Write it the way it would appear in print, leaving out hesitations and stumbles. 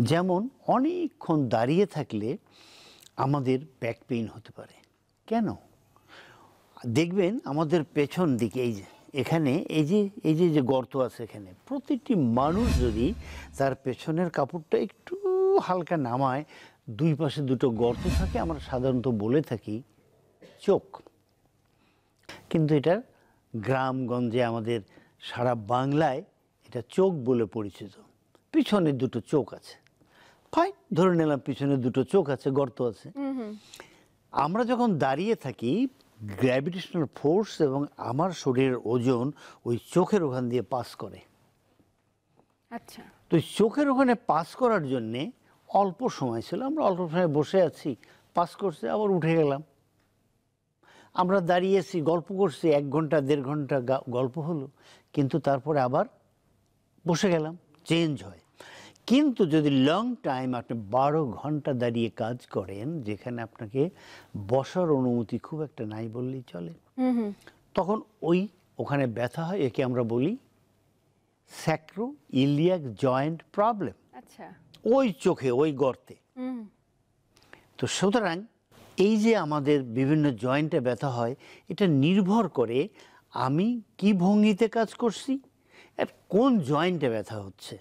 যেমন অনেকক্ষণ দাঁড়িয়ে থাকলে আমাদের ব্যাক পেইন হতে পারে। কেন? দেখবেন আমাদের পেছন দিকে এই যে এখানে এই যে গর্ত আছে, এখানে প্রতিটি মানুষ যদি তার পেছনের কাপড়টা একটু হালকা নামায়, দুই পাশে দুটো গর্ত থাকে, আমরা সাধারণত বলে থাকি চোখ। কিন্তু এটা গ্রামগঞ্জে আমাদের সারা বাংলায় এটা চোখ বলে পরিচিত। পিছনে দুটো চোখ আছে, ফাইন, ধরে নিলাম পিছনে দুটো চোখ আছে, গর্ত আছে। আমরা যখন দাঁড়িয়ে থাকি, গ্র্যাভিটেশনাল ফোর্স এবং আমার শরীরের ওজন ওই চোখের ওখান দিয়ে পাস করে। আচ্ছা, তো চোখের ওখানে পাস করার জন্যে অল্প সময় ছিল, আমরা অল্প সময় বসে আছি, পাস করছে, আবার উঠে গেলাম। আমরা দাঁড়িয়েছি, গল্প করছি, 1 ঘন্টা 1.5 ঘন্টা গল্প হলো, কিন্তু তারপরে আবার বসে গেলাম, চেঞ্জ হয়। কিন্তু যদি লং টাইম আপনি 12 ঘন্টা দাঁড়িয়ে কাজ করেন, যেখানে আপনাকে বসার অনুমতি খুব একটা নাই বললেই চলে, তখন ওখানে ব্যথা হয়। একে আমরা বলি স্যাক্রো ইলিয়াক জয়েন্ট প্রবলেম। আচ্ছা, ওই চোখে, ওই গর্তে। তো সুতরাং এই যে আমাদের বিভিন্ন জয়েন্টে ব্যথা হয়, এটা নির্ভর করে আমি কি ভঙ্গিতে কাজ করছি আর কোন জয়েন্টে ব্যথা হচ্ছে।